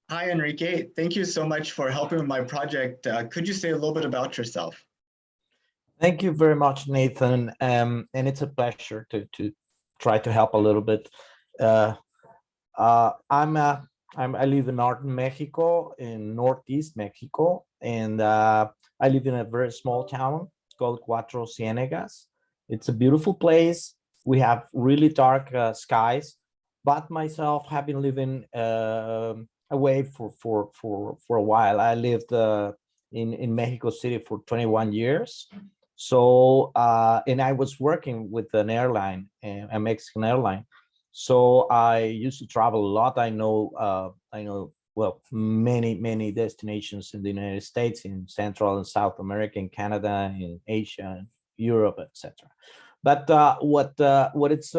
Hi, Enrique. Thank you so much for helping with my project. Could you say a little bit about yourself? Thank you very much, Nathan. And it's a pleasure to try to help a little bit. Uh, I live in northern Mexico, in northeast Mexico, and I live in a very small town called Cuatro Ciénegas. It's a beautiful place. We have really dark skies, but myself have been living away for a while. I lived in Mexico City for 21 years. So and I was working with an airline, a Mexican airline. So I used to travel a lot. I know well many destinations in the United States, in Central and South America, in Canada, in Asia, and Europe, etc. But what it's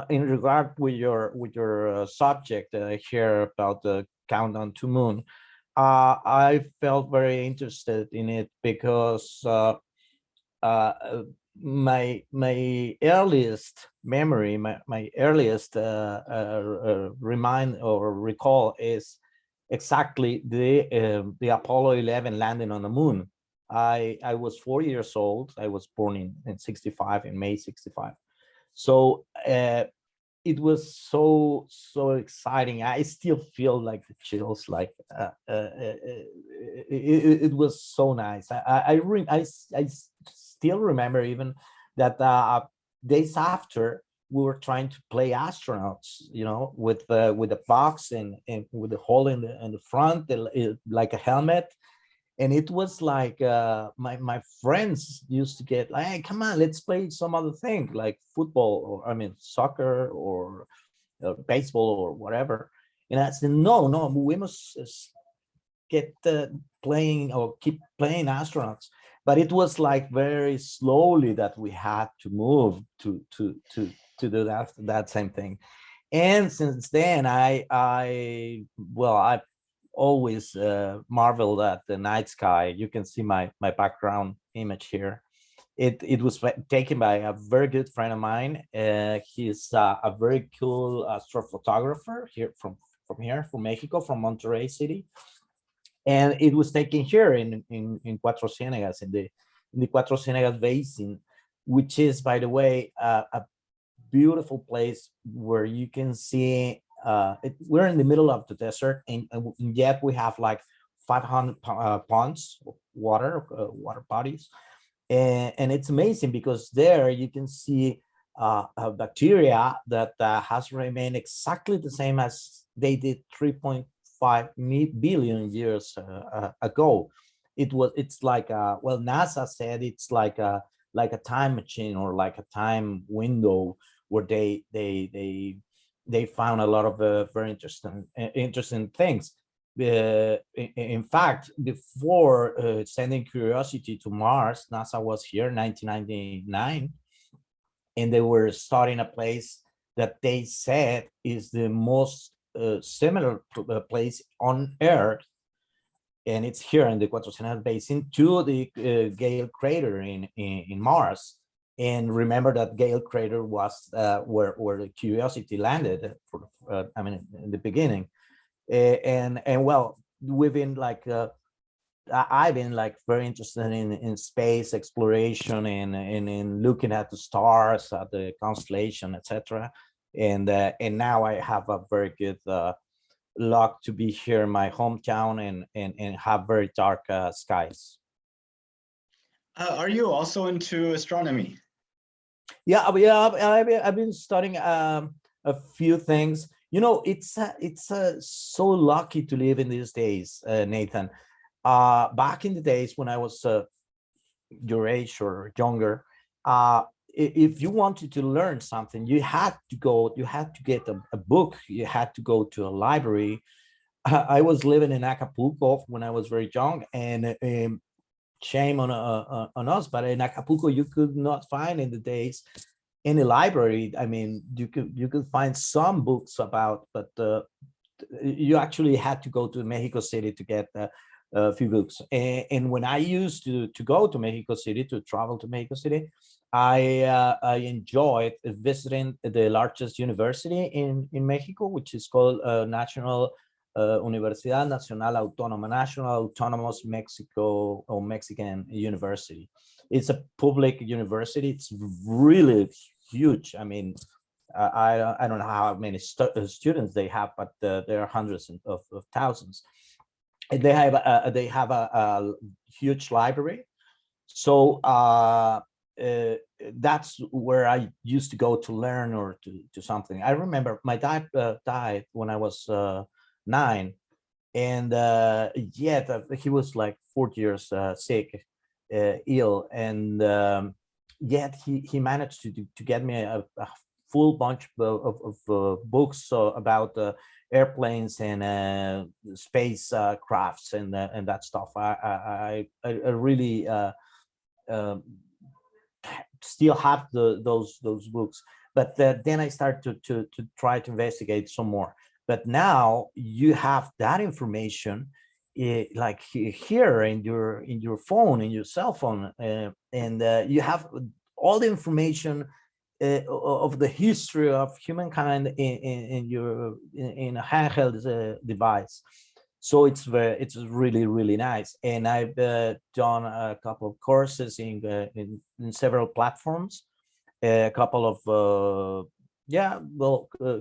in regard with your subject here about the countdown to moon, I felt very interested in it because uh, my earliest memory, my earliest remind or recall is exactly the Apollo 11 landing on the moon. I was 4 years old. I was born in 65, in May 65. So it was so exciting. I still feel like the chills. Like it was so nice. I still remember even that days after we were trying to play astronauts, with a box and with a hole in the front, like a helmet. And it was like my friends used to get like, hey, come on, let's play some other thing like football, or I mean soccer, or baseball, or whatever. And I said, no, we must get playing, or keep playing astronauts. But it was like very slowly that we had to move to do that same thing. And since then I always marveled at the night sky. You can see my background image here. It was taken by a very good friend of mine. He's a very cool astrophotographer here from Mexico, from Monterrey City. And it was taken here in Cuatro Ciénegas, in the Cuatro Ciénegas Basin, which is, by the way, a beautiful place where you can see we're in the middle of the desert, and yet we have like 500 ponds of water bodies. And it's amazing because there you can see a bacteria that has remained exactly the same as they did 3.5 billion years ago. It's like well, NASA said it's like a time machine, or like a time window, where they found a lot of very interesting things. In fact, before sending Curiosity to Mars, NASA was here in 1999, and they were studying a place that they said is the most similar place on Earth, and it's here in the Cuatro Ciénegas Basin, to the Gale crater in Mars. And remember that Gale crater was where the Curiosity landed I mean, in the beginning. And well, we've been like I've been like very interested in space exploration, and in looking at the stars, at the constellation, etc. And now I have a very good luck to be here in my hometown, and have very dark skies. Are you also into astronomy? Yeah, I've been studying a few things. It's so lucky to live in these days, Nathan. Back in the days when I was your age or younger, if you wanted to learn something, you had to get a book, you had to go to a library. I was living in Acapulco when I was very young, and shame on us, but in Acapulco you could not find in the days any library. I mean, you could find some books about, but you actually had to go to Mexico City to get a few books. And when I used to go to Mexico City, to travel to Mexico City, I enjoyed visiting the largest university in Mexico, which is called National Universidad Nacional Autónoma, National Autonomous Mexico or Mexican University. It's a public university. It's really huge. I mean, I don't know how many students they have, but there are hundreds of thousands. And they have a huge library. So that's where I used to go to learn or to something. I remember my dad died when I was 9, and yet he was like 40 years sick, ill, and yet he managed to get me a full bunch of books about airplanes and space crafts and that stuff. I really still have those books, but then I start to try to investigate some more. But now you have that information like here in your phone, in your cell phone, and you have all the information of the history of humankind in a handheld device. So it's really nice. And I've done a couple of courses in several platforms, a couple of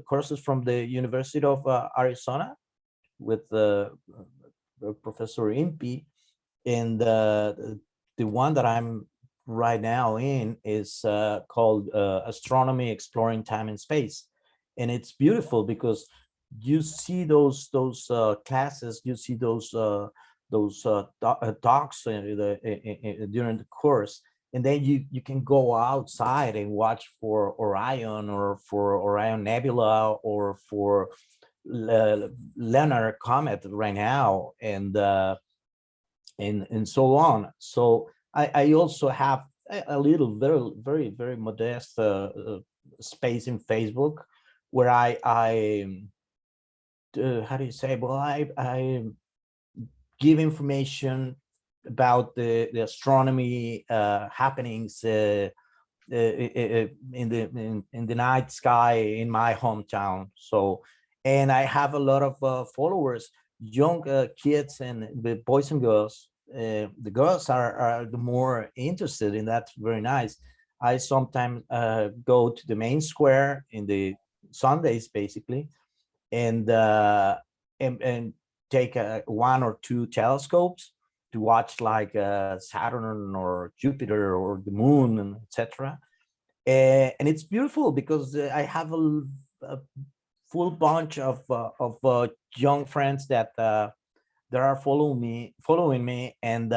courses from the University of Arizona with Professor Impi, and the one that I'm right now in is called Astronomy Exploring Time and Space, and it's beautiful because you see those classes, you see those talks during the course, and then you can go outside and watch for Orion or for Orion Nebula or for Leonard Comet right now, and so on. So I also have a little very modest space in Facebook where I how do you say, well, I give information about the astronomy happenings in the night sky in my hometown. So, and I have a lot of followers, young kids and the boys and girls. The girls are the more interested in that. Very nice. I sometimes go to the main square in the Sundays, basically, and take one or two telescopes to watch like Saturn or Jupiter or the moon, and etc. And it's beautiful because I have a full bunch of young friends that are following me, and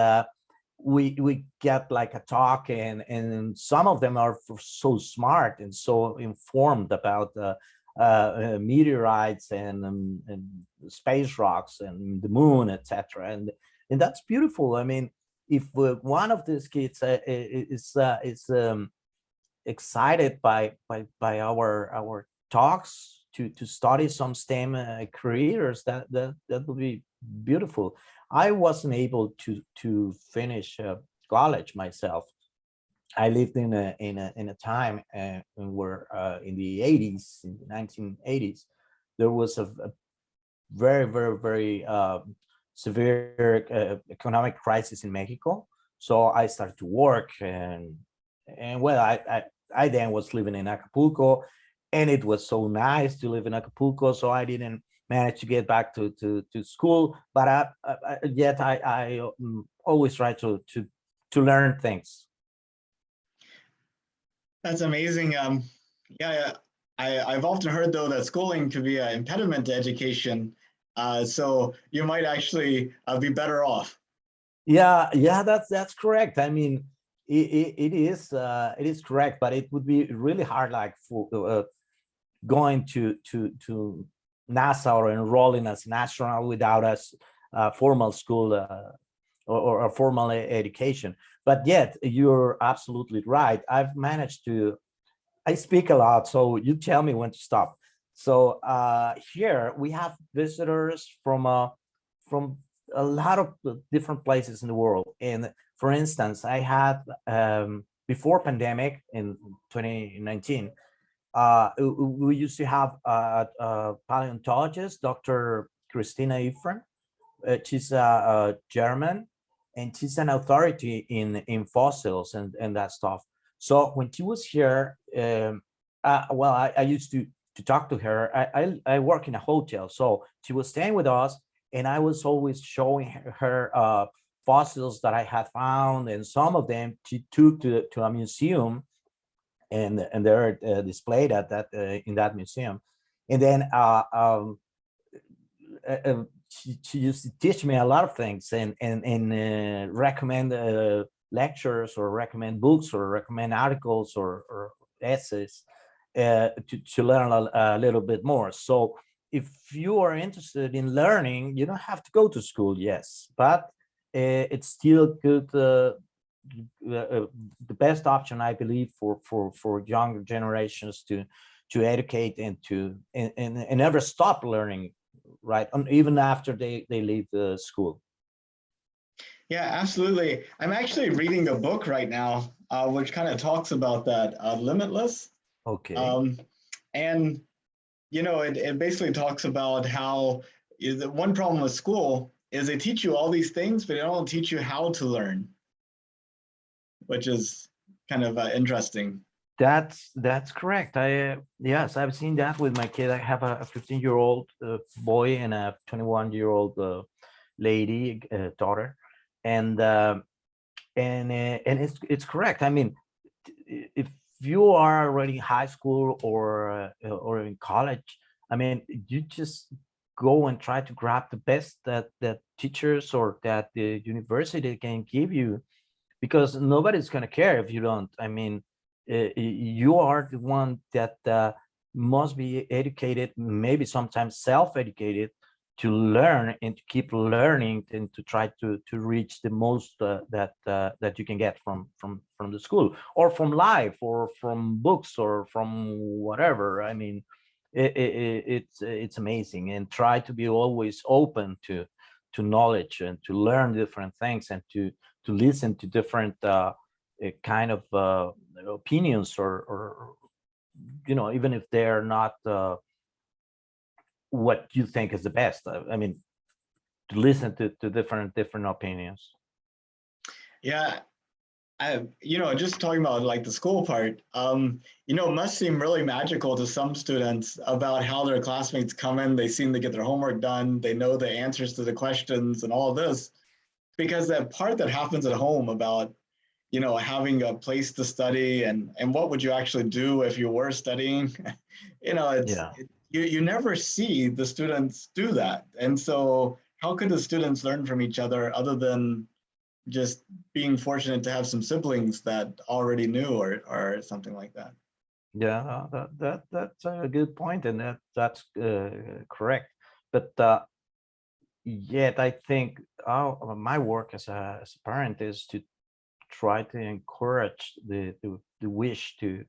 we get like a talk, and some of them are so smart and so informed about meteorites and space rocks and the moon, etc. And that's beautiful. I mean, if one of these kids is excited by our talks to study some STEM careers, that would be beautiful. I wasn't able to finish college myself. I lived in a time where in the 80s, in the 1980s, there was a very severe economic crisis in Mexico. So I started to work, and well, I then was living in Acapulco, and it was so nice to live in Acapulco. So I didn't manage to get back to school, but yet I always try to learn things. That's amazing. Yeah, I've often heard though that schooling could be an impediment to education. So you might actually be better off. Yeah, that's correct. I mean, it is correct, but it would be really hard, like for going to NASA or enrolling as an astronaut without a formal school or a formal education. But yet, you're absolutely right. I've managed to. I speak a lot, so you tell me when to stop. So here we have visitors from a lot of different places in the world. And for instance, I had before pandemic in 2019, we used to have a paleontologist, Dr. Christina Ephraim. She's a German, and she's an authority in fossils and that stuff. So when she was here, well, I used to talk to her. I work in a hotel, so she was staying with us, and I was always showing her fossils that I had found, and some of them she took to a museum, and they're displayed at that in that museum. And then she used to teach me a lot of things, and recommend lectures, or recommend books, or recommend articles, or essays to learn a little bit more. So if you are interested in learning, you don't have to go to school, yes, but it's still good. The best option, I believe, for younger generations to educate and and never stop learning, right? And even after they leave the school. Yeah, absolutely. I'm actually reading a book right now, which kind of talks about that, Limitless. Okay. Um, and, it basically talks about how the one problem with school is they teach you all these things, but they don't teach you how to learn, which is kind of interesting. That's correct. Yes, I've seen that with my kid. I have a 15-year-old boy and a 21-year-old lady daughter, and it's correct. I mean, if you are already in high school or in college, I mean, you just go and try to grab the best that teachers or that the university can give you, because nobody's going to care if you don't. I mean, you are the one that must be educated, maybe sometimes self-educated, to learn and to keep learning, and to try to reach the most that you can get from the school, or from life, or from books, or from whatever. I mean, it's amazing, and try to be always open to knowledge, and to learn different things, and to listen to different kind of opinions, or even if they're not what you think is the best. I mean, to listen to different opinions. Yeah, just talking about like the school part, it must seem really magical to some students about how their classmates come in, they seem to get their homework done, they know the answers to the questions and all of this, because that part that happens at home about, having a place to study and what would you actually do if you were studying, Yeah. you never see the students do that. And so how could the students learn from each other than just being fortunate to have some siblings that already knew or something like that? Yeah, that's a good point, and that's correct. But yet, I think my work as a parent is to try to encourage the wish to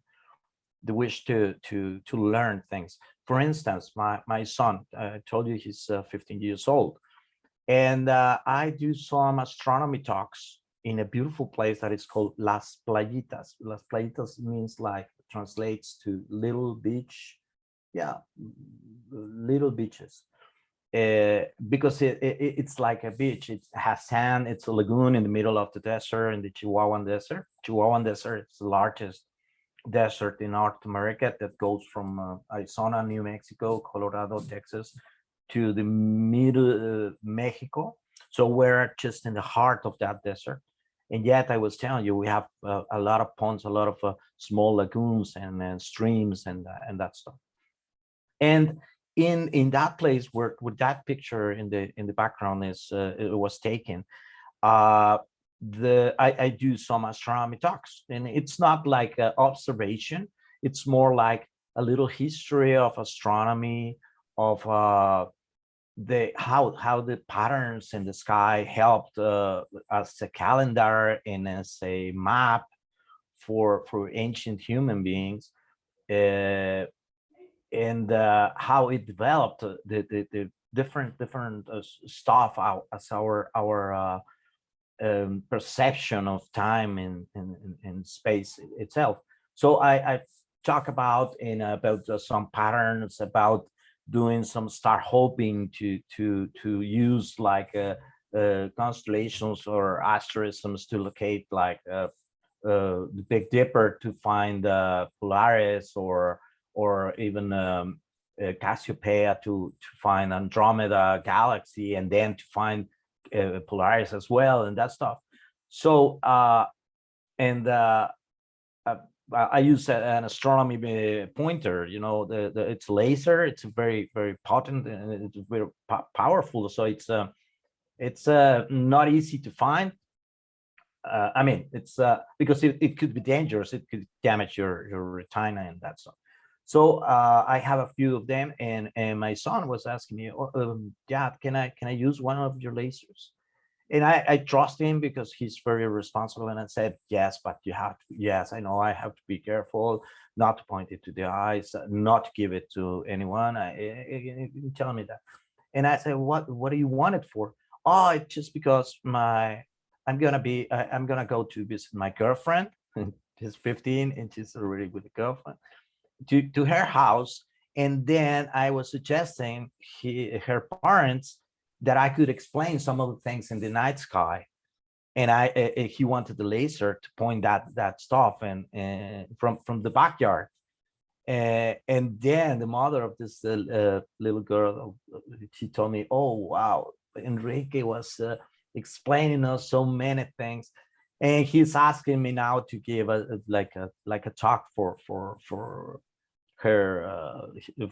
learn things. For instance, my son, I told you he's 15 years old, and I do some astronomy talks in a beautiful place that is called Las Playitas. Las Playitas means, like, translates to little beach. Yeah, little beaches. Because it's like a beach. It has sand. It's a lagoon in the middle of the desert, in the Chihuahuan Desert. Chihuahuan Desert is the largest desert in North America, that goes from Arizona, New Mexico, Colorado, Texas, to the middle Mexico. So we're just in the heart of that desert. And yet, I was telling you, we have a lot of ponds, a lot of small lagoons and streams and that stuff. And in that place where that picture in the background is it was taken, uh, I do some astronomy talks, and it's not like observation. It's more like a little history of astronomy, of the how the patterns in the sky helped as a calendar and as a map for ancient human beings, and how it developed the different stuff out as our perception of time in space itself. So I talk about about some patterns, about doing some star hoping to use like constellations or asterisms to locate like the Big Dipper to find Polaris, or even Cassiopeia to find Andromeda galaxy, and then to find Polaris as well, and that stuff. So and I use an astronomy pointer. You know, it's laser. It's very very potent and it's very powerful. So it's not easy to find. I mean, it's because it could be dangerous. It could damage your retina and that stuff. So I have a few of them, and my son was asking me, "Oh, Dad, can I use one of your lasers?" And I trust him because he's very responsible. And I said, "Yes, but you have to. Yes, I know. I have to be careful not to point it to the eyes, not to give it to anyone. Tell me that." And I said, What do you want it for?" "Oh, it's just because I'm gonna go to visit my girlfriend. She's 15 and she's already with a girlfriend, to her house. And then I was suggesting her parents that I could explain some of the things in the night sky. And he wanted the laser to point that stuff and from the backyard. And then the mother of this little girl, she told me, "Oh wow, Enrique was explaining us so many things, and he's asking me now to give like a talk for her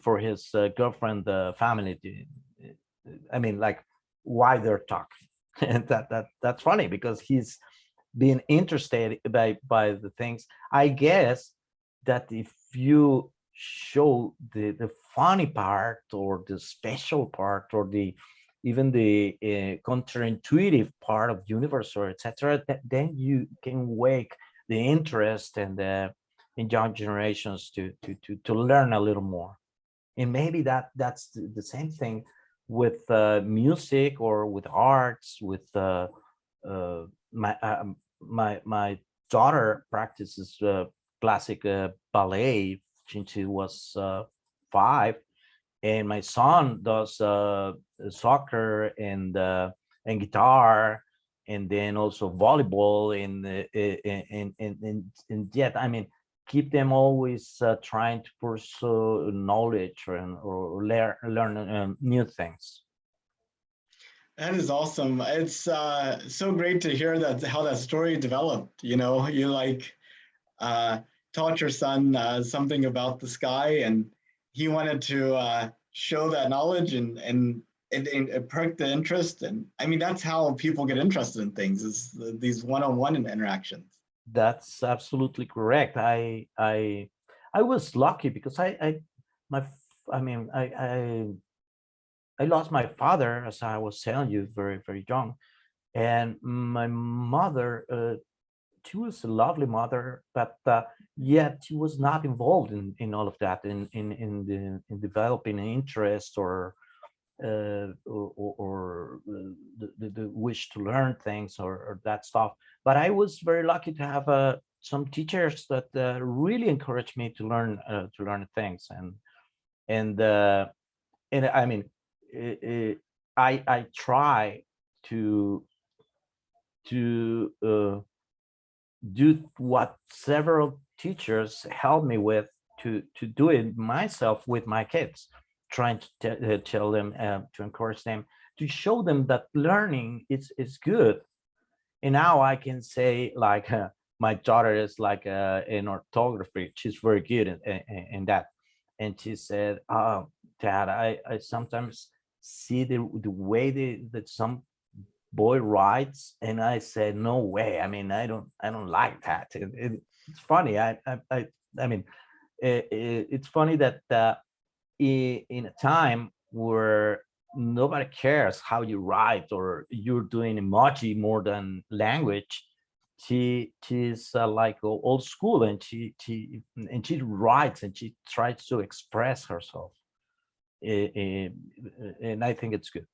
for his girlfriend family. I mean, like why they're talking." And that's funny because he's being interested by the things. I guess that if you show the funny part or the special part or the even the counterintuitive part of universe or etc., then you can wake the interest and the in young generations to learn a little more. And maybe that's the same thing with music or with arts, with uh, my daughter practices classic ballet since she was 5, and my son does soccer and guitar, and then also volleyball, and yet I mean keep them always trying to pursue knowledge or learn new things. That is awesome. It's so great to hear that how that story developed. You know, you like uh, taught your son something about the sky, and he wanted to show that knowledge, and it perked the interest. And I mean, that's how people get interested in things, is these one-on-one interactions. That's absolutely correct. I was lucky because my I mean I lost my father, as I was telling you, very very young, and my mother, she was a lovely mother, but yet she was not involved in all of that, in developing an interest or the wish to learn things or that stuff. But I was very lucky to have some teachers that really encouraged me to learn things, and I mean, I try to to do what several teachers helped me with, to do it myself with my kids, trying to tell them, to encourage them, to show them that learning is good. And now I can say like my daughter is like in orthography, she's very good in that. And she said, "Oh, Dad, I sometimes see the way that some boy writes," and I said, "No way, I mean I don't like that." It's funny. I mean it's funny that in a time where nobody cares how you write or you're doing emoji more than language, she's like old school, and she writes and she tries to express herself. Eh, eh, and I think it's good.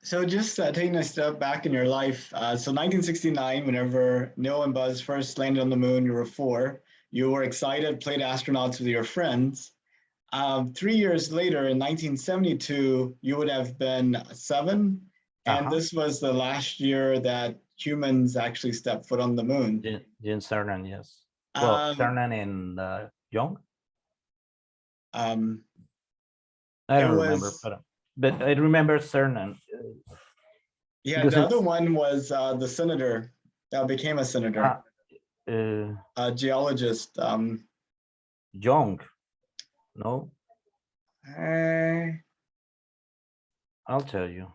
So just taking a step back in your life, so 1969, whenever Neil and Buzz first landed on the moon, you were 4. You were excited, played astronauts with your friends. 3 years later, in 1972, you would have been 7. And this was the last year that humans actually stepped foot on the moon. Gene Cernan, yes. Well, Cernan and Young. I don't remember, but I remember Cernan. Yeah, the other one was the senator that became a senator, a geologist. Young, no? I'll tell you.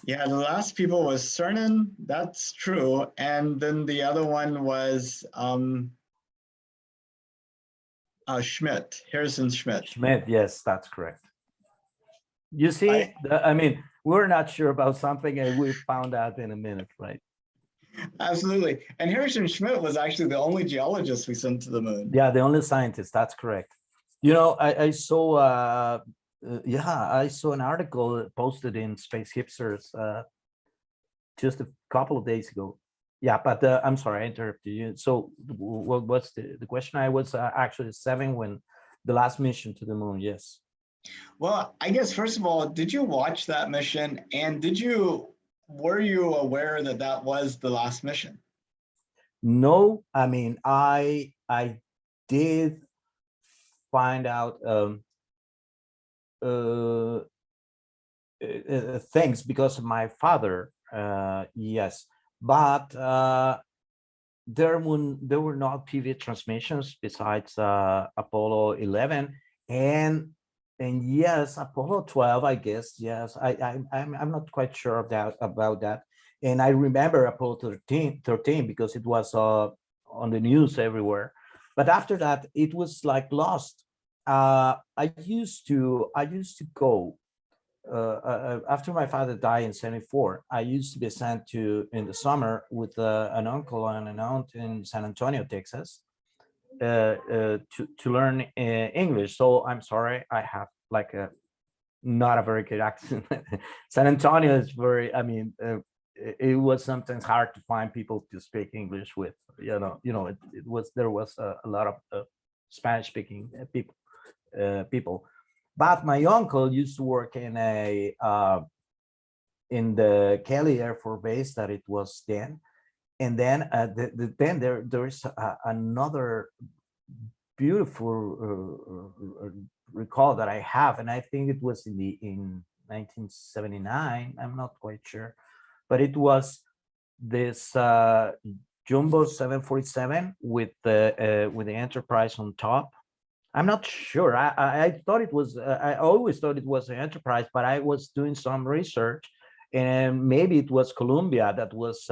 Yeah, the last people was Cernan, that's true. And then the other one was Schmidt, Harrison Schmidt. Schmidt, yes, that's correct. You see, I mean, we're not sure about something and we found out in a minute, right? Absolutely. And Harrison Schmidt was actually the only geologist we sent to the moon. Yeah, the only scientist, that's correct. You know, I saw, I saw an article posted in Space Hipsters just a couple of days ago. Yeah, but I'm sorry, I interrupted you. So what's the question? I was actually 7 when the last mission to the moon, yes. Well, I guess, first of all, did you watch that mission? And were you aware that that was the last mission? No, I mean, I did find out things because of my father, yes, but there were not PV transmissions besides Apollo 11 and yes, Apollo 12, I guess. Yes, I'm not quite sure about that. And I remember Apollo 13 because it was on the news everywhere. But after that, it was like lost. I used to go after my father died in 74. I used to be sent to in the summer with an uncle and an aunt in San Antonio, Texas, to learn English. So I'm sorry, I have like a not a very good accent. San Antonio is very, I mean, it was sometimes hard to find people to speak English with. There was a lot of Spanish speaking people. But my uncle used to work in the Kelly Air Force Base that it was then. And then then there's another beautiful recall that I have, and I think it was in 1979. I'm not quite sure, but it was this jumbo 747 with the Enterprise on top. I'm not sure. I thought it was. I always thought it was an Enterprise, but I was doing some research, and maybe it was Columbia that was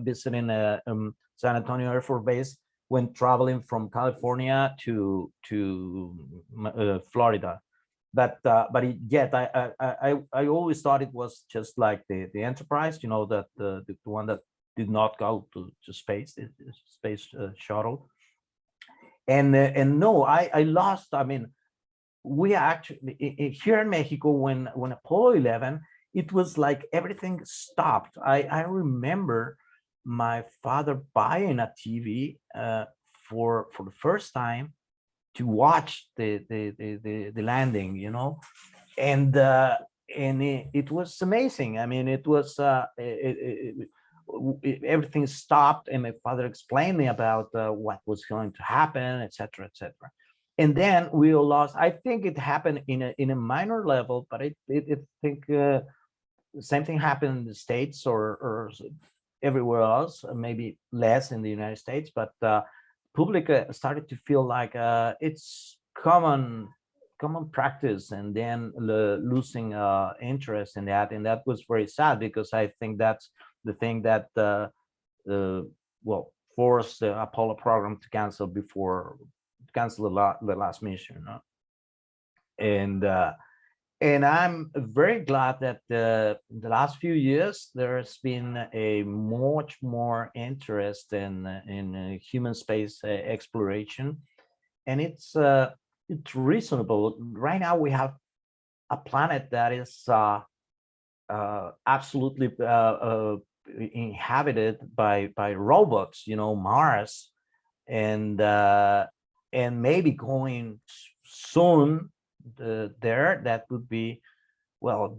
visiting San Antonio Air Force Base when traveling from California to Florida. But yet I always thought it was just like the Enterprise, that the one that did not go to space, the space shuttle. And no, I lost. I mean, we actually here in Mexico when Apollo 11, it was like everything stopped. I remember my father buying a TV for the first time to watch the landing, and it was amazing. I mean, it was everything stopped, and my father explained me about what was going to happen, etc., etc. And then we lost. I think it happened in a minor level, but I think the same thing happened in the States or everywhere else, maybe less in the United States, but public started to feel like it's common practice, and then losing interest in that, and that was very sad because I think that's the thing that forced the Apollo program to cancel the last mission, and I'm very glad that in the last few years there's been a much more interest in human space exploration, and it's reasonable. Right now we have a planet that is absolutely inhabited by robots, Mars, and maybe going soon there. That would be, well,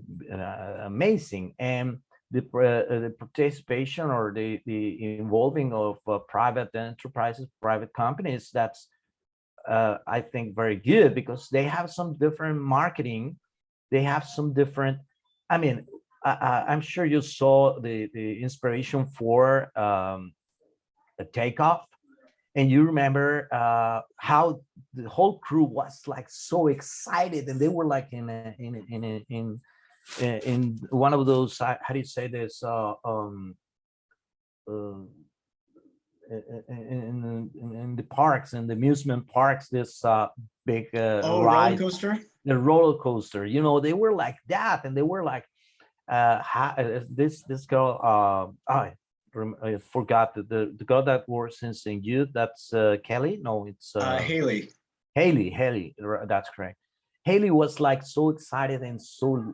amazing. And the participation or the involving of private enterprises, private companies, that's I think very good, because they have some different marketing. They have some different, I mean, I'm sure you saw the inspiration for a takeoff, and you remember how the whole crew was like so excited, and they were like in one of those, how do you say this, uh, in the parks, in the amusement parks, this big Oh, roller ride, coaster. the roller coaster. They were like that, and they were like this girl. I forgot the girl that works in St. Jude. That's Kelly. No, it's Haley. Haley. That's correct. Haley was like so excited and so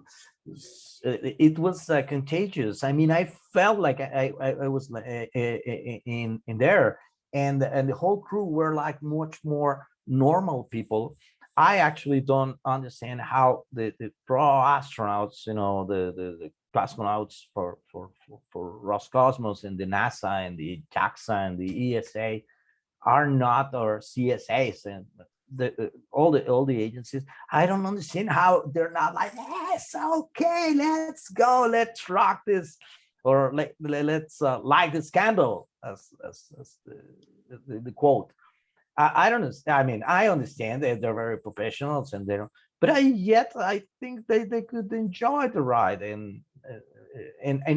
it was contagious. I mean, I felt like I was in there, and the whole crew were like much more normal people. I actually don't understand how the pro astronauts, the cosmonauts for Roscosmos and the NASA and the JAXA and the ESA are not, or CSAs and all the agencies. I don't understand how they're not like, yes, okay, let's go, let's rock this, or let's light the candle, as the quote. I don't understand. I mean, I understand that they're very professionals and they don't, but yet I think they could enjoy the ride, and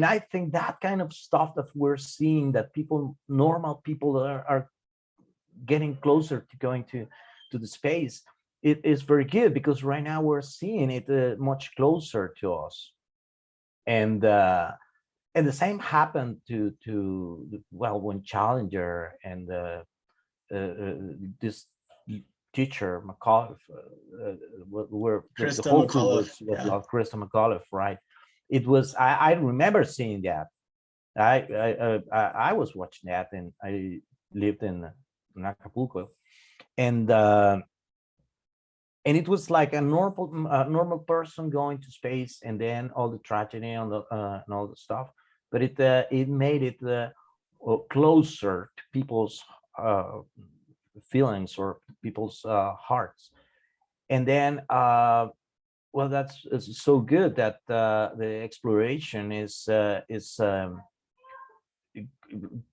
I think that kind of stuff that we're seeing, that normal people are getting closer to going to the space, it is very good, because right now we're seeing it much closer to us. And the same happened to well, when Challenger and this teacher McAuliffe were the Krista whole crew McAuliffe. was Yeah. like Krista McAuliffe, right? It was, I remember seeing that. I was watching that, and I lived in Acapulco, and it was like a normal person going to space, and then all the tragedy and all the stuff. But it made it closer to people's feelings, or people's hearts. And then well, that's it's so good that the exploration is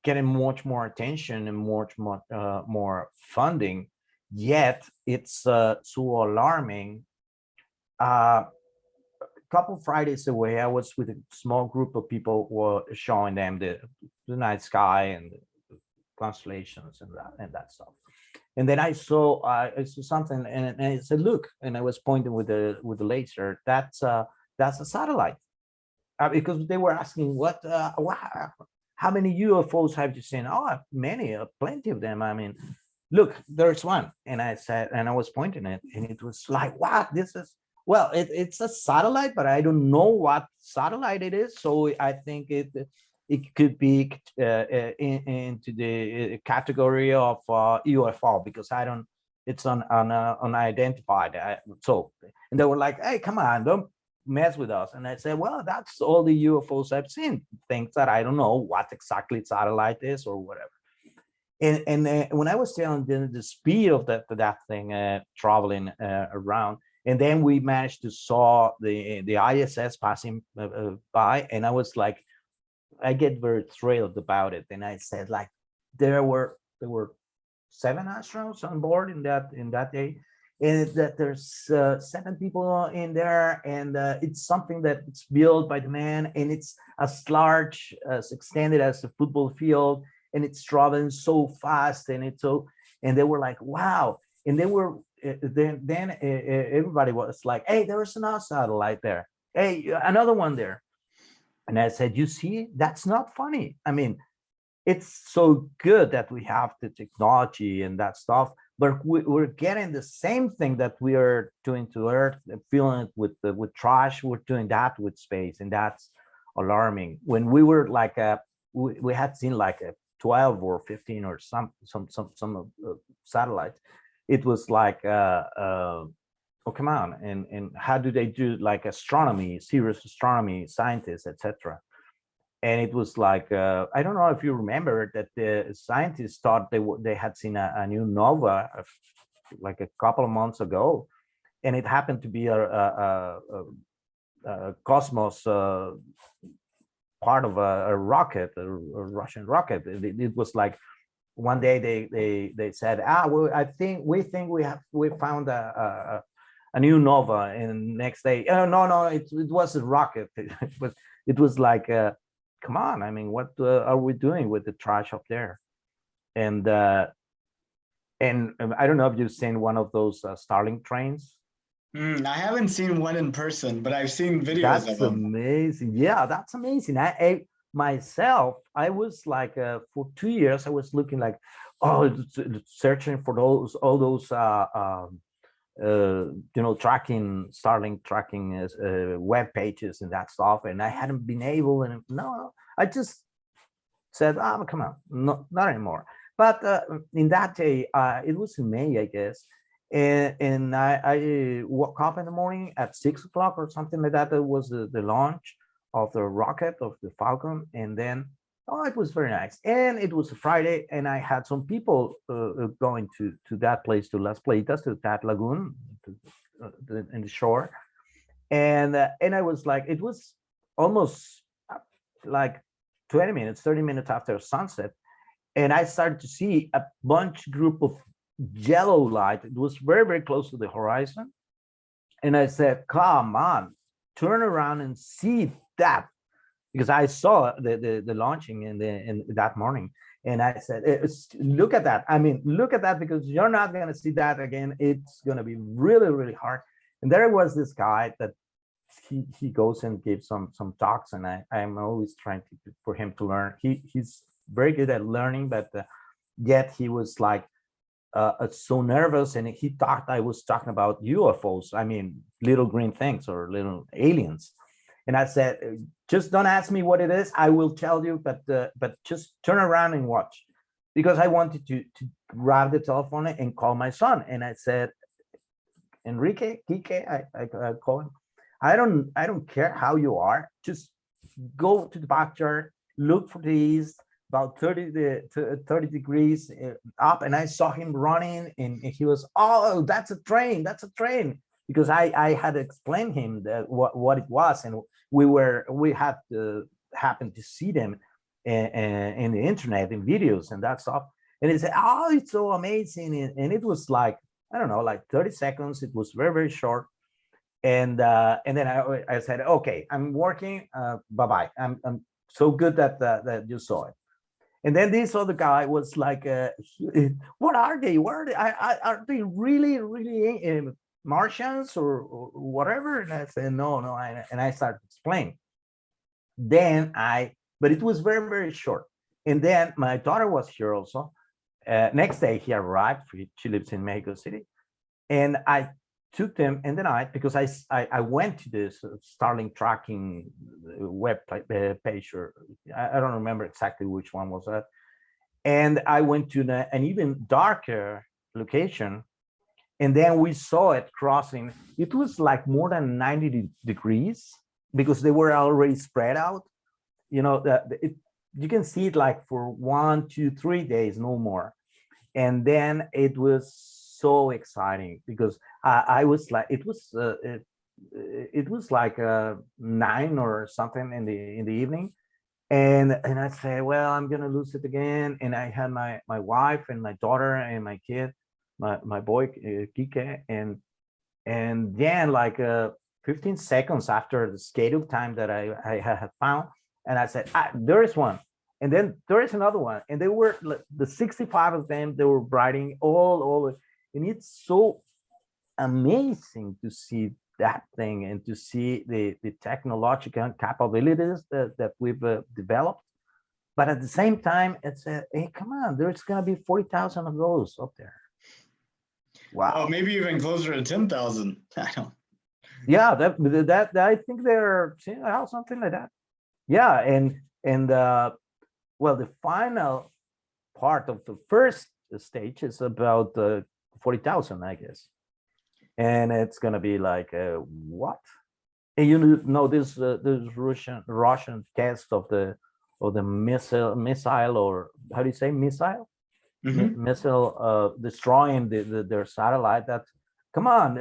getting much more attention and more funding. Yet it's so alarming. A couple Fridays away, I was with a small group of people were showing them the night sky and the constellations and that stuff. And then I saw something, and I said, "Look!" And I was pointing with the laser. That's a satellite, because they were asking, how many UFOs have you seen? Oh, many, plenty of them. I mean, look, there's one. And I said, and I was pointing it, and it was like, wow, this is, well, it's a satellite, but I don't know what satellite it is. So I think it could be into the category of UFO, because I don't, it's unidentified. And they were like, hey, come on, don't mess with us. And I said, well, that's all the UFOs I've seen, things that I don't know what exactly satellite is or whatever. And when I was telling the speed of that thing traveling around, and then we managed to saw the ISS passing by, and I was like, I get very thrilled about it. And I said, like, there were 7 astronauts on board in that day, and that there's 7 people in there, and it's something that it's built by the man, and it's as large, as extended as a football field, and it's traveling so fast, and and they were like, wow. And they were then everybody was like, hey, there's another satellite there, hey, another one there. And I said, you see, that's not funny. I mean, it's so good that we have the technology and that stuff, but we're getting the same thing that we are doing to Earth, feeling it with trash. We're doing that with space, and that's alarming. When we were like we had seen like a 12 or 15 or some satellites. It was like oh, come on, and how do they do like astronomy, serious astronomy scientists, etc. And it was like I don't know if you remember that the scientists thought they had seen a new nova like a couple of months ago, and it happened to be a cosmos part of a rocket, a Russian rocket. It was like one day they said, well, we think we found a new nova, and next day, oh no, it was a rocket. It was like come on, I mean, what are we doing with the trash up there? And I don't know if you've seen one of those Starlink trains. I haven't seen one in person, but I've seen videos of That's them. amazing. Yeah, that's amazing. I myself, I was like for 2 years, I was looking like, oh, searching for all those tracking, Starlink tracking web pages and that stuff, and I hadn't been able. And no, I just said, oh, come on, not anymore. But in that day, it was in May, I guess, and I woke up in the morning at 6 o'clock or something like that. It was the launch of the rocket of the Falcon, and then it was very nice. And it was a Friday, and I had some people going to that place, to Las Playitas, to that lagoon, in the shore, and I was like, it was almost like 20 minutes, 30 minutes after sunset, and I started to see a group of yellow light. It was very, very close to the horizon. And I said, come on, turn around and see that. Because I saw the launching in that morning. And I said, look at that. I mean, look at that, because you're not going to see that again. It's going to be really, really hard. And there was this guy that he goes and gives some talks, and I'm always trying for him to learn. He's very good at learning, but yet he was like so nervous, and he thought I was talking about UFOs. I mean, little green things or little aliens. And I said, just don't ask me what it is. I will tell you, but just turn around and watch, because I wanted to grab the telephone and call my son. And I said, Enrique, Quique, I call him. I don't care how you are. Just go to the backyard, look for these about 30 degrees up, and I saw him running, and he was, oh, that's a train, because I had explained him that what it was, and we had happened to see them in the internet, in videos and that stuff, and he said, oh, it's so amazing, and it was like, I don't know, like 30 seconds. It was very, very short. And then I said, okay, I'm working, bye-bye. I'm so good that you saw it. And then this other guy was like, what are they? Are they really, really Martians or whatever? And I said, no. And I started explaining. But it was very, very short. And then my daughter was here also. Next day he arrived. She lives in Mexico City. And I took them in the night, because I went to this Starlink tracking web page, or I don't remember exactly which one was that. And I went to an even darker location, and then we saw it crossing. It was like more than 90 degrees, because they were already spread out. You know, you can see it like for 1, 2, 3 days, no more. And then it was so exciting, because I was like, it was like 9 or something in the evening, and I said, well, I'm gonna lose it again. And I had my wife and my daughter and my kid, my boy Kike, and then like 15 seconds after the scheduled time that I had found, and I said, there is one. And then there is another one, and they were the 65 of them. They were writing all, and it's so amazing to see that thing, and to see the technological capabilities that we've developed. But at the same time, it's hey, come on, there's gonna be 40,000 of those up there. Wow. Oh, maybe even closer to 10,000. I don't. Yeah, that I think they're something like that. Yeah, and well, the final part of the first stage is about 40,000, I guess, and it's gonna be like what? And you know this Russian test of the missile, or how do you say missile Hmm. missile destroying their satellite. That, come on,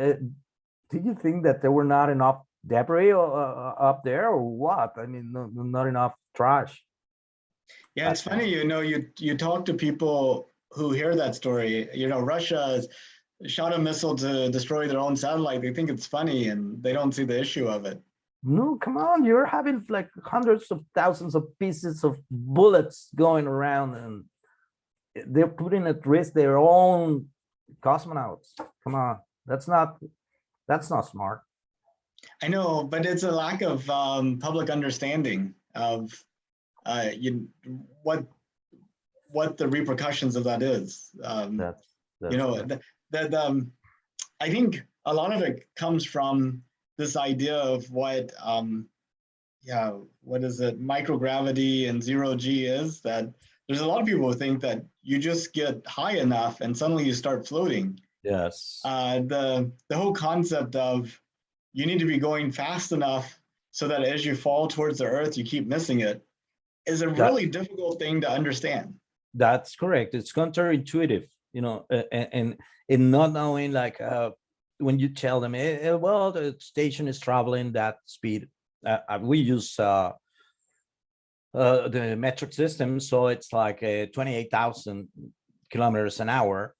do you think that there were not enough debris up there, or what? I mean, not enough trash. Yeah, But it's funny, you talk to people who hear that story. Russia has shot a missile to destroy their own satellite. They think it's funny and they don't see the issue of it. no, come on, you're having like hundreds of thousands of pieces of bullets going around, and they're putting at risk their own cosmonauts. Come on, that's not smart. I know, but it's a lack of public understanding of uh, you, what what the repercussions of that is. That's You that's know correct. that I think a lot of it comes from this idea of what is it, microgravity and zero G is. That there's a lot of people who think that you just get high enough and suddenly you start floating. Yes. The whole concept of you need to be going fast enough so that as you fall towards the earth, you keep missing it is a That really difficult thing to understand. that's correct. It's counterintuitive, and not knowing, like, when you tell them, well, the station is traveling that speed. We use the metric system, so it's like 28,000 kilometers an hour.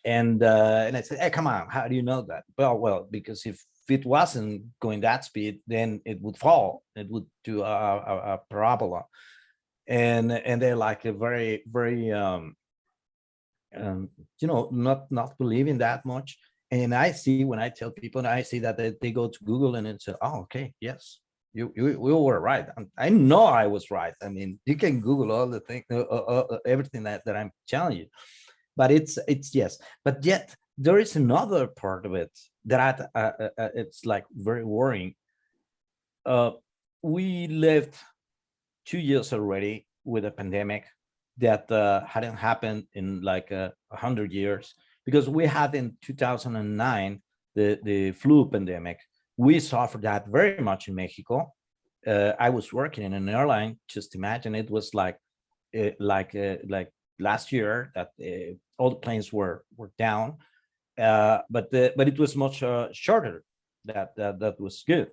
And I said, hey, come on, how do you know that? Well, because if it wasn't going that speed, then it would fall. It would do a parabola. And they're like a very, very not believing that much. And I see, when I tell people, and I see that they go to Google and it's oh, okay, yes, you were right. I know I was right. I mean, you can Google all the things, everything that I'm telling you. But it's yes. But yet there is another part of it that it's like very worrying. Uh, we lived 2 years already with a pandemic that hadn't happened in like 100 years, because we had in 2009 the flu pandemic. We suffered that very much in Mexico. I was working in an airline. Just imagine, it was like last year that all the planes were down, but it was much shorter. That was good.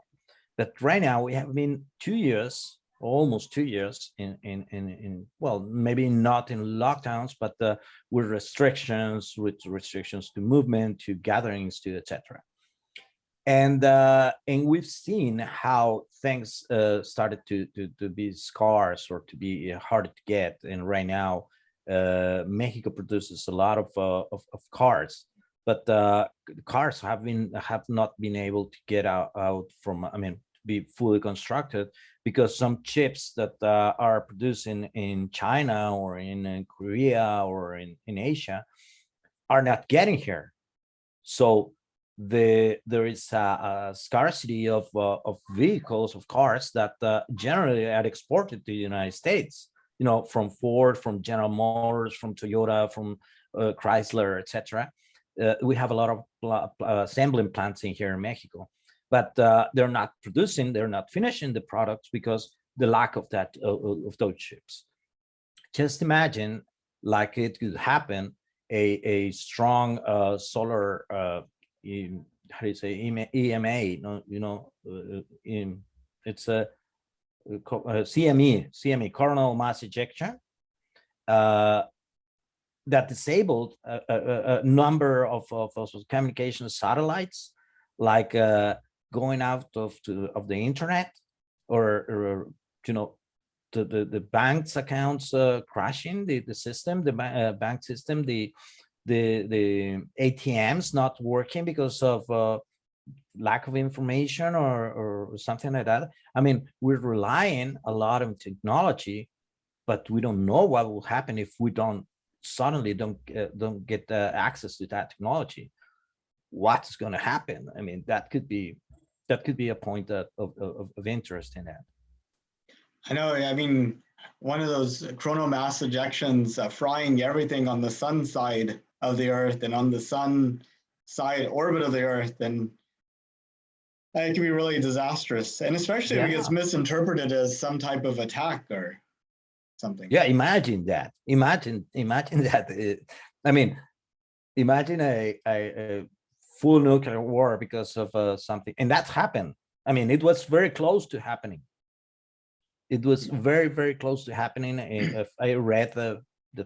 But right now we have been 2 years, almost 2 years in well, maybe not in lockdowns, but with restrictions to movement, to gatherings, to etc. And we've seen how things started to be scarce, or to be harder to get. And right now, Mexico produces a lot of cars, but cars have not been able to get out from, I mean, be fully constructed, because some chips that are produced in China, or in Korea, or in Asia, are not getting here. So there is a scarcity of vehicles, of cars, that generally are exported to the United States. From Ford, from General Motors, from Toyota, from Chrysler, etc. We have a lot of assembling plants in here in Mexico, but they're not producing, they're not finishing the products, because the lack of that of those chips. Just imagine, like, it could happen, a strong solar how do you say, EMA, no, it's a CME, coronal mass ejection, uh, that disabled a number of communication satellites, like going out of the internet, or you know the bank's accounts crashing, the system, the bank system, the ATMs not working because of lack of information, or something like that. I mean, we're relying a lot on technology, but we don't know what will happen if we don't get access to that technology. What's going to happen? I mean, that could be a point of interest in that. I know. I mean, one of those chronomass ejections frying everything on the sun side of the Earth and on the sun side orbit of the Earth, and it can be really disastrous. And especially if it gets Yeah. misinterpreted as some type of attack or something. Yeah, imagine that. Imagine that. I mean, imagine a full nuclear war because of something, and that's happened. I mean, it was very close to happening. It was very, very close to happening. If I read that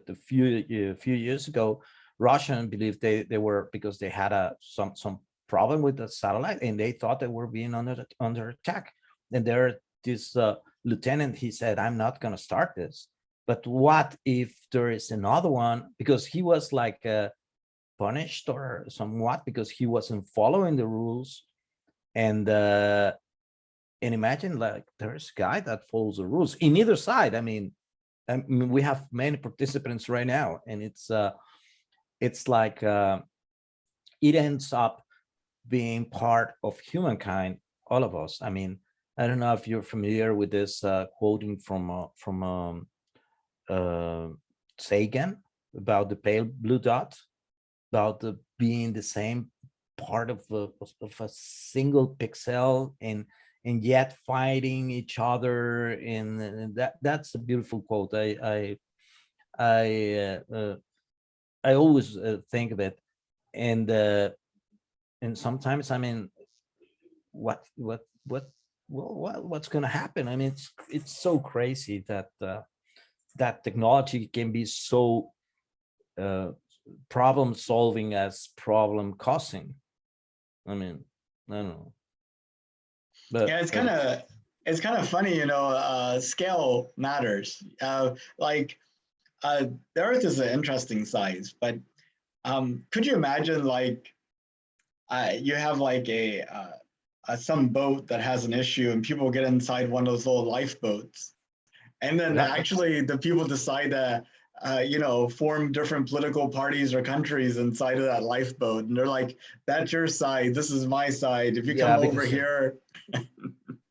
a few years ago, Russian believed they were, because they had some problem with the satellite, and they thought they were being under attack. And there, this lieutenant, he said, "I'm not going to start this. But what if there is another one?" Because he was like punished or somewhat because he wasn't following the rules. And imagine, like, there's a guy that follows the rules in either side. I mean, we have many participants right now, and it's like it ends up being part of humankind, all of us. I mean, I don't know if you're familiar with this quoting from Sagan about the pale blue dot, about being the same part of a single pixel, and yet fighting each other. And that's a beautiful quote. I always think of it. And uh, and sometimes, I mean, what what what what's going to happen? I mean, it's so crazy that that technology can be so uh, problem solving as problem causing. I mean, I don't know, Yeah, but it's kind of funny, scale matters. Like the Earth is an interesting size, but could you imagine like you have like some boat that has an issue and people get inside one of those little lifeboats, and then yeah, actually the people decide to form different political parties or countries inside of that lifeboat, and they're like, "That's your side. This is my side. If you come yeah, over because here."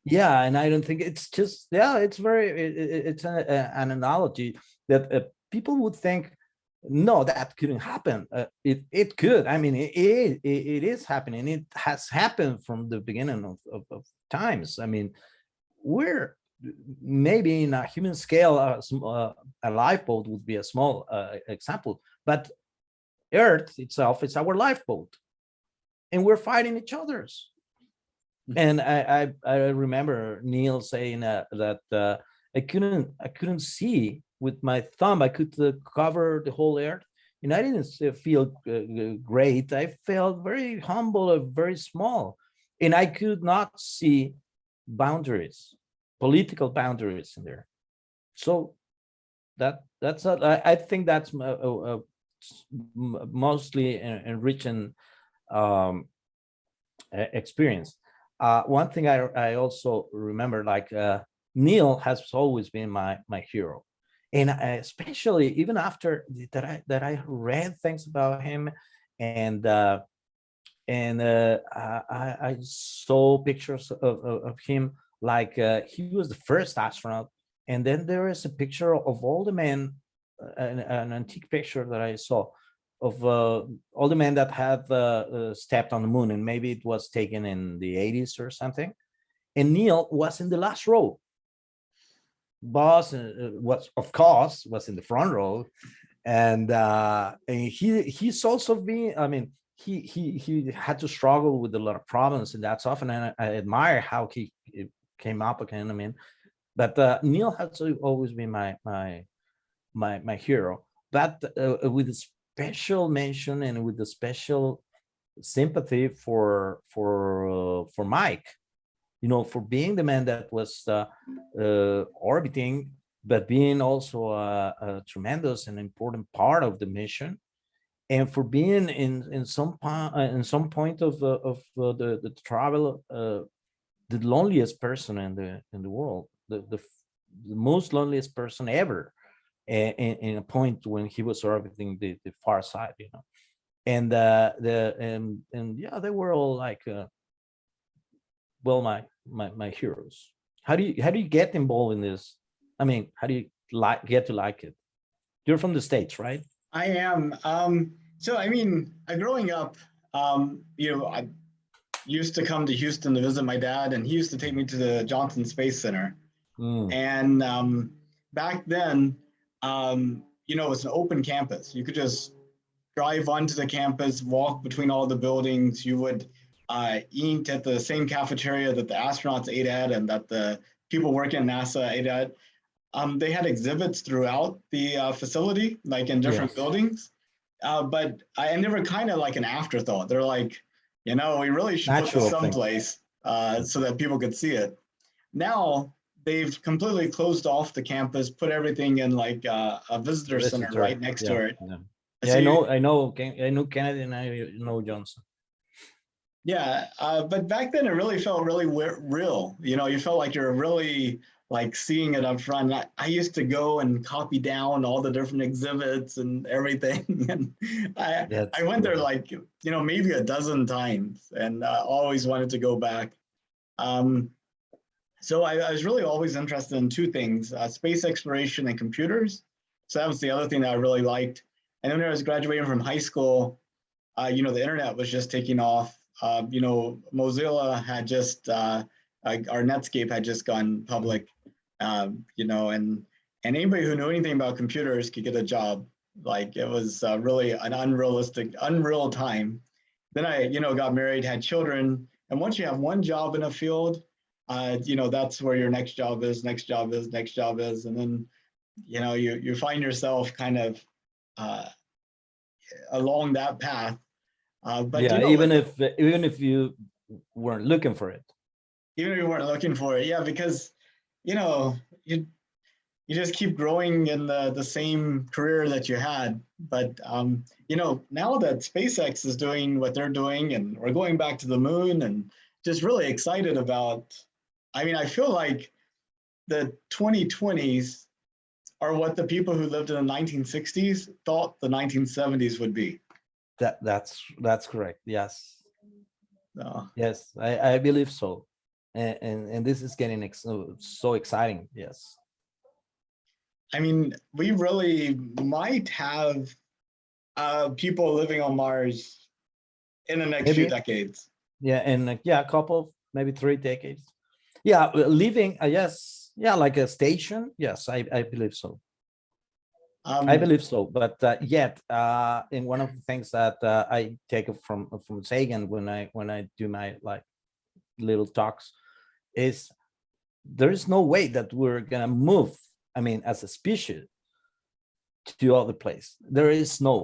yeah, and I don't think it's just, yeah, it's very it's an analogy that people would think, no, that couldn't happen. It could. I mean, it is happening. It has happened from the beginning of times. I mean, we're maybe in a human scale, a lifeboat would be a small example, but Earth itself is our lifeboat, and we're fighting each other's. And I remember Neil saying that I couldn't see with my thumb. I could cover the whole Earth, and I didn't feel great. I felt very humble and very small, and I could not see boundaries, political boundaries in there. So I think that's mostly enriching um, experience. One thing I also remember, like Neil has always been my hero, and especially even after that I read things about him, and I saw pictures of him, like he was the first astronaut, and then there is a picture of all the men, an antique picture that I saw of all the men that have stepped on the moon, and maybe it was taken in the 80s or something, and Neil was in the last row. Boss was, of course, was in the front row, and he's also been, I mean, he had to struggle with a lot of problems, and that's often, and I admire how he came up again. I mean, but Neil has always been my hero, but with a special mention and with a special sympathy for Mike, for being the man that was orbiting, but being also a tremendous and important part of the mission, and for being in some point of the travel, the loneliest person in the world, the most loneliest person ever, in a point when he was orbiting the far side. And yeah, they were all like well, my heroes. How do you get involved in this I mean, how do you get to like it? You're from the States, right? I am. So I mean, growing up, I used to come to Houston to visit my dad, and he used to take me to the Johnson Space Center. Mm, And back then, it was an open campus. You could just drive onto the campus, walk between all the buildings. You would eat at the same cafeteria that the astronauts ate at and that the people working at NASA ate at. They had exhibits throughout the facility, like in different yes. buildings. But I never kind of like an afterthought. They're like, we really should put this Natural thing. someplace so that people could see it. Now they've completely closed off the campus, put everything in like a visitor center right Visitor. next Yeah. to it. Yeah. Yeah, So I know Kennedy and I know Johnson. yeah, but back then it really felt really real. You felt like you're really like seeing it up front. I used to go and copy down all the different exhibits and everything, and I That's went there cool. like maybe a dozen times, and always wanted to go back. Um, so I was really always interested in two things: space exploration and computers. So that was the other thing that I really liked. And then when I was graduating from high school, the internet was just taking off. Mozilla had just our Netscape had just gone public. And anybody who knew anything about computers could get a job. Like it was really an unreal time. Then I, got married, had children, and once you have one job in a field, that's where your next job is, next job is, next job is, and then, you find yourself kind of uh, along that path. But Yeah, even if you weren't looking for it. even if you weren't looking for it, yeah, because you know you you just keep growing in the same career that you had. But now that SpaceX is doing what they're doing, and we're going back to the moon, and just really excited about. I mean, I feel like the 2020s are what the people who lived in the 1960s thought the 1970s would be. That's correct. Yes. So, Yes, I believe so. And this is getting so exciting. Yes. I mean, we really might have people living on Mars in the next few Maybe, decades. yeah, and yeah, a couple, maybe 3 decades. Yeah, living, yes, yeah, like a station. Yes, I believe so. I Um, believe so, but yet, in one of the things that I take from Sagan when I do my like little talks is there is no way that we're gonna move. I mean, as a species, to other place. There is no.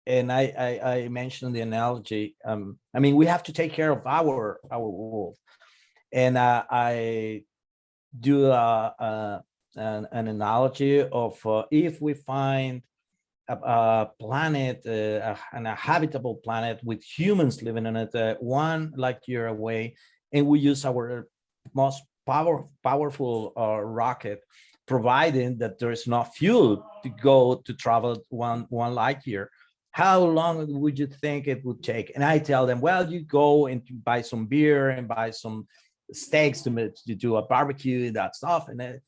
And I mentioned the analogy. I mean, we have to take care of our world, and I do an analogy of if we find a planet and a habitable planet with humans living on it, one light year away, and we use our most powerful rocket, providing that there is enough fuel to go to travel one light year. How long would you think it would take? And I tell them, well, you go and buy some beer and buy some steaks to do a barbecue and that stuff, and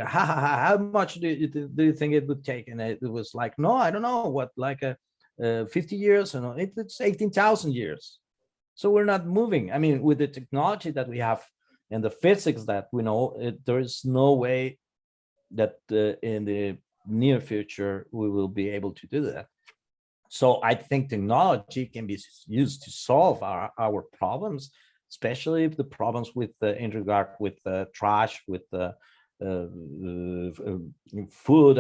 how much do you think it would take? And it was like, no, I don't know, what, like 50 years, it's 18,000 years. So we're not moving. I mean, with the technology that we have and the physics that we know, there is no way that in the near future we will be able to do that. So I think technology can be used to solve our problems, especially if the problems with in regard with trash, with food,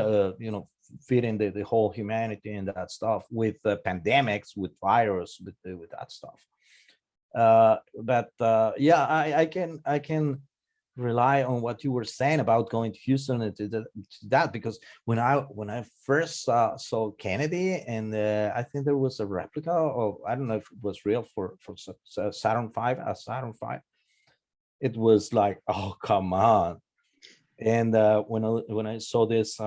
feeding the whole humanity and that stuff, with pandemics, with virus, with that stuff. But yeah, I can rely on what you were saying about going to Houston and to that, because when I first saw Kennedy, and I think there was a replica of, I don't know if it was real for Saturn V, it was like, oh, come on. And when I saw this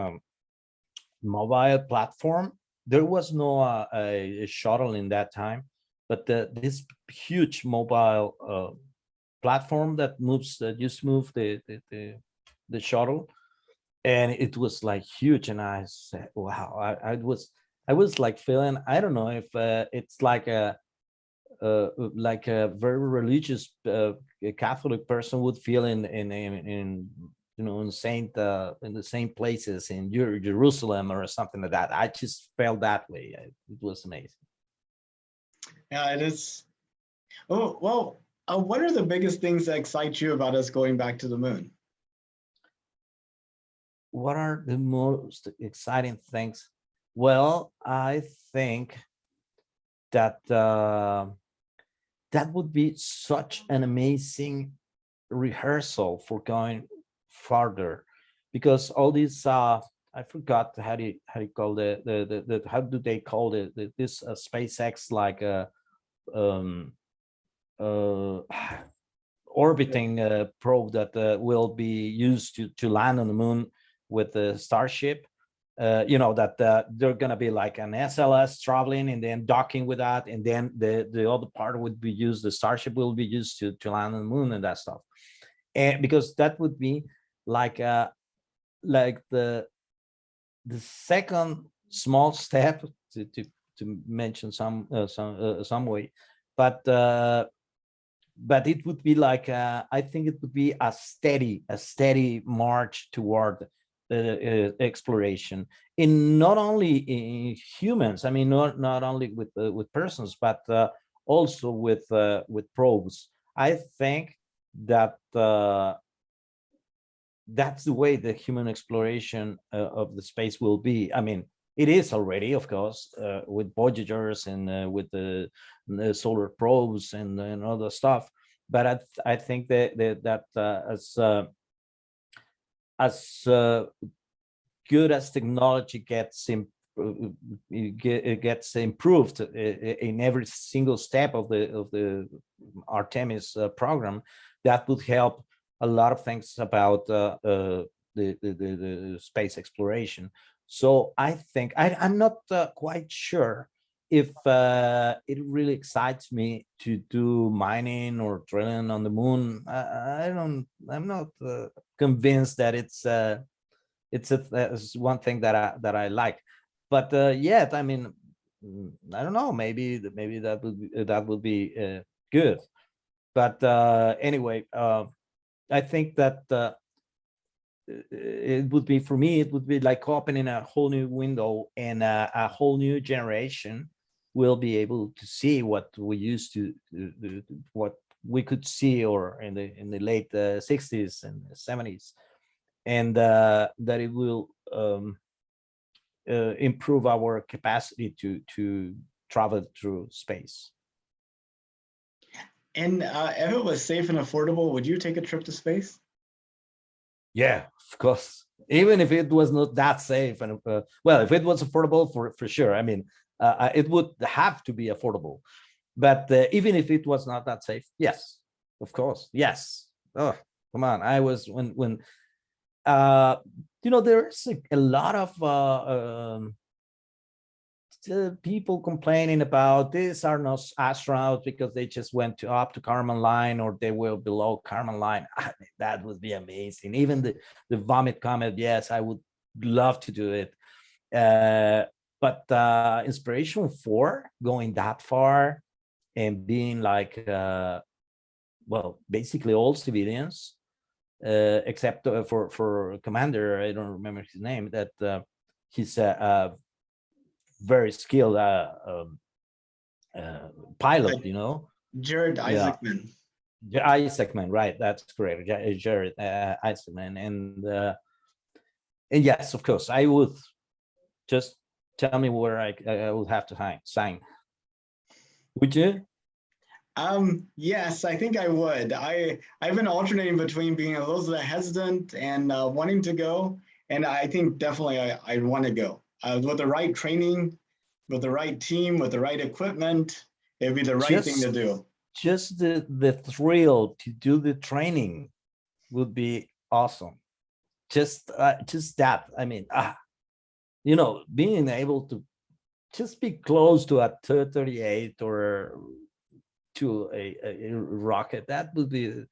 mobile platform, there was no a shuttle in that time, but this huge mobile platform that moves, that just move the the shuttle, and it was like huge. And I said, wow, I was like feeling, I don't know if it's like a very religious Catholic person would feel in in Saint in the same places in Jerusalem or something like that. I just felt that way. It was amazing. Yeah, it is. Oh, well, what are the biggest things that excite you about us going back to the moon? What are the most exciting things? Well, I think that that would be such an amazing rehearsal for going farther, because all these I forgot how do you call the how do they call this SpaceX, like um uh orbiting probe that will be used to land on the moon with the Starship. That they're going to be like an SLS traveling and then docking with that, and then the other part would be used, the Starship will be used to land on the moon and that stuff. And because that would be like like the second small step, to mention some way, but it would be like I think it would be a steady march toward exploration, in not only in humans, I mean, not only with persons, but also with probes. I think that that's the way the human exploration of the space will be. I mean, it is already, of course, with Voyagers and with the solar probes and other stuff. But I think that as good as technology it gets improved in every single step of the Artemis program, that would help a lot of things about the space exploration. So I think I'm not quite sure if it really excites me to do mining or drilling on the moon. I'm not convinced that it's one thing that I like. But yet, I mean, I don't know. Maybe that would be good. But anyway, I think that it would be, for me, it would be like opening a whole new window, and a whole new generation will be able to see what we used to what we could see, or in the late 60s and 70s, and that it will improve our capacity to travel through space. And if it was safe and affordable, would you take a trip to space? Yeah, of course. Even if it was not that safe, and well, if it was affordable, for sure. I mean, it would have to be affordable. But even if it was not that safe, yes, of course, yes. Oh, come on! I was when uh, there's a lot of people complaining about these are not astronauts because they just went up to Kármán line, or they were below Kármán line. I mean, that would be amazing. Even the vomit comet, yes, I would love to do it. But Inspiration 4 going that far and being like, well, basically all civilians, except for Commander, I don't remember his name, that he's a very skilled pilot, Jared Yeah, Isaacman. Isaacman, right? That's correct, Jared Isaacman, and yes, of course, I would. Just tell me where I would have to sign. Would you? Yes, I think I would. I've been alternating between being a little bit hesitant and wanting to go, and I think definitely I'd want to go with the right training, with the right team, with the right equipment. It'd be the right thing to do. Just the thrill to do the training would be awesome. Just that. I mean, being able to just be close to a 38 or to a rocket, that would be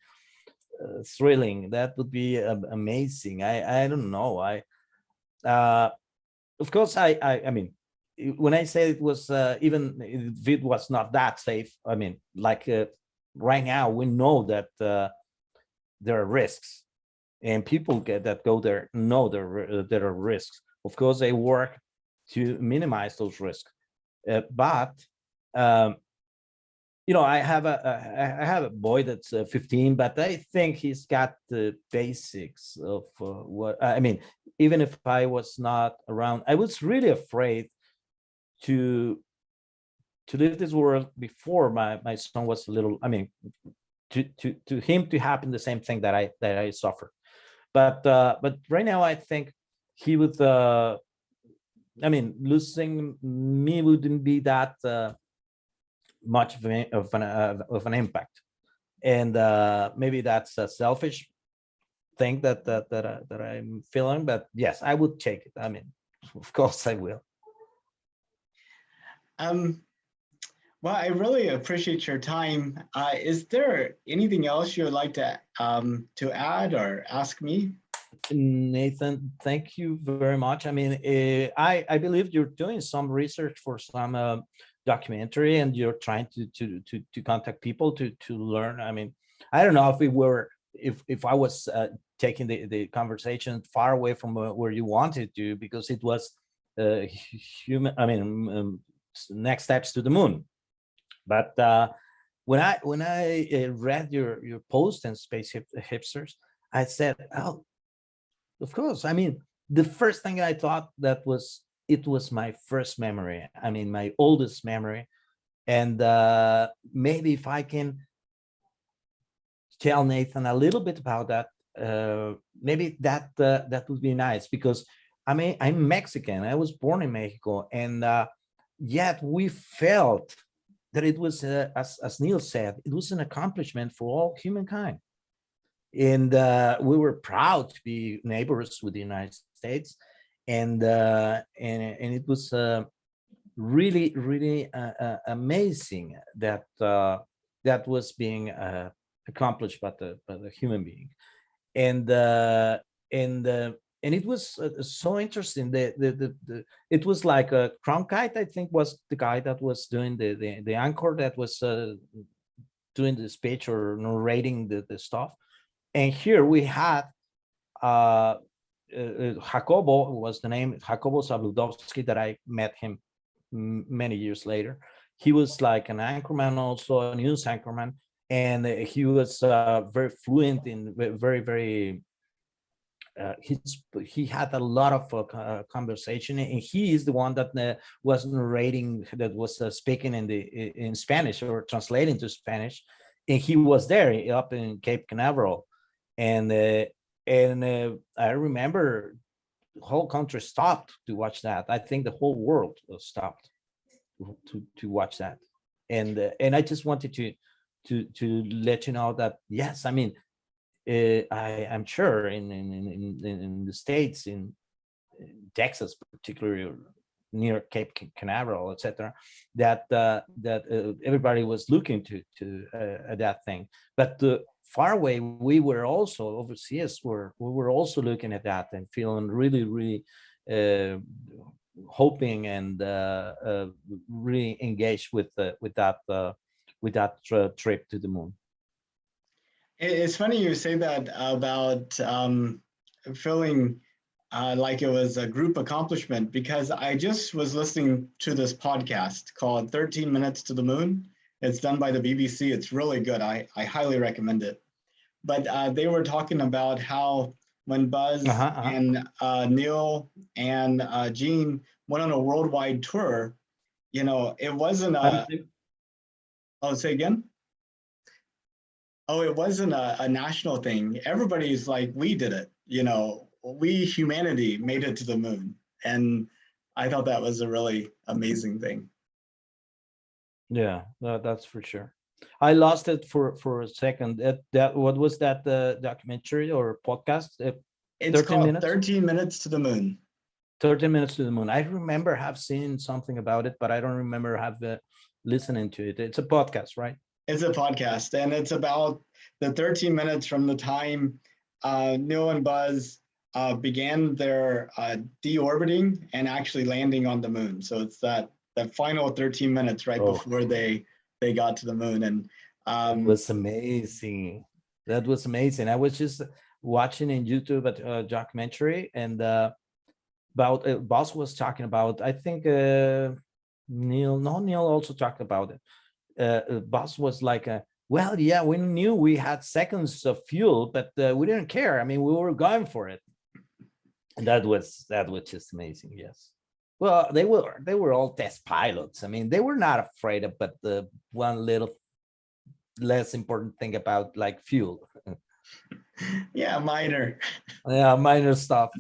thrilling. That would be amazing. I don't know. Of course, I mean, when I say it was even if it was not that safe, I mean, like right now we know that there are risks, and people that go there know there are risks. Of course, they work to minimize those risks, but um, I have a boy that's 15, but I think he's got the basics of what I mean. Even if I was not around, I was really afraid to leave this world before my son was a little. I mean, to him to happen the same thing that I suffered. But right now I think he would. I mean, losing me wouldn't be that much of an impact, and maybe that's a selfish thing that I'm feeling. But yes, I would take it. I mean, of course I will. Well, I really appreciate your time. Is there anything else you would like to add or ask me? Nathan, thank you very much. I mean, I believe you're doing some research for some documentary, and you're trying to contact people to learn. I mean, I don't know if we were if I was taking the conversation far away from where you wanted to, because it was human. I mean, next steps to the moon. But when I read your post in Space Hipsters, I said, oh, of course. I mean, the first thing I thought that it was my first memory. I mean, my oldest memory. And maybe if I can tell Nathan a little bit about that, maybe that would be nice, because I mean, I'm Mexican. I was born in Mexico, and yet we felt that it was, as Neil said, it was an accomplishment for all humankind. And we were proud to be neighbors with the United States, and it was really amazing that that was being accomplished by the human being, and and it was so interesting. It was like Cronkite, I think, was the guy that was doing the anchor that was doing the speech or narrating the stuff. And here we had Jacobo was the name, Jacobo Zabludowski, that I met him many years later. He was like an anchorman, also a news anchorman, and he was very fluent in very. He had a lot of conversation, and he is the one that was narrating, that was speaking in Spanish or translating to Spanish, and he was there up in Cape Canaveral. And I remember the whole country stopped to watch that. I think the whole world stopped to watch that. And I just wanted to let you know that, yes, I mean, I'm sure in the States, in Texas particularly, or near Cape Canaveral, etc., that everybody was looking to that thing. But far away, we were also overseas. We were also looking at that and feeling really hoping and really engaged with that trip to the moon. It's funny you say that about feeling like it was a group accomplishment, because I just was listening to this podcast called 13 Minutes to the Moon. It's done by the BBC. It's really good. I highly recommend it. But they were talking about how when Buzz and Neil and Gene went on a worldwide tour, it wasn't a... Oh, say again? Oh, it wasn't a national thing. Everybody's like, we did it. We, humanity, made it to the moon. And I thought that was a really amazing thing. Yeah, that's for sure. I lost it for a second. That what was that documentary or podcast? It's called minutes? 13 Minutes to the Moon. 13 Minutes to the Moon. I remember have seen something about it, but I don't remember have listening to it. It's a podcast, right? It's a podcast, and it's about the 13 minutes from the time Neil and Buzz began their deorbiting and actually landing on the moon. So it's that final 13 minutes right Oh, before they got to the moon. And it was amazing. That was amazing. I was just watching in YouTube a documentary, and about Boss was talking about. I think Neil also talked about it. Boss was like, well, yeah, we knew we had seconds of fuel, but we didn't care. I mean, we were going for it, and that was just amazing. Yes. Well, they were all test pilots. I mean, they were not afraid of but the one little less important thing about like fuel. yeah, minor. Yeah, minor stuff.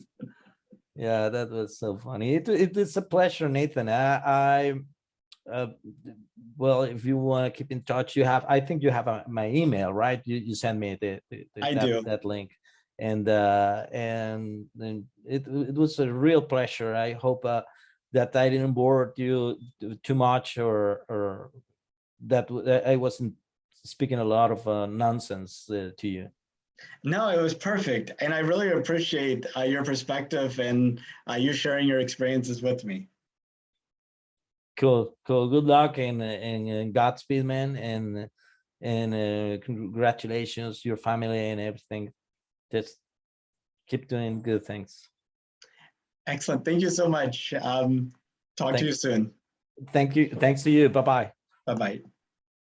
Yeah, that was so funny. It is a pleasure, Nathan. Uh, well, if you want to keep in touch, I think you have my email, right? You send me I do. that link, and then it was a real pleasure. I hope that I didn't bore you too much, or that I wasn't speaking a lot of nonsense to you. No, it was perfect. And I really appreciate your perspective and you sharing your experiences with me. Cool. Good luck and Godspeed, man, and congratulations, your family and everything. Just keep doing good things. Excellent. Thank you so much. Talk to you soon. Thank you. Thanks to you. Bye bye. Bye bye.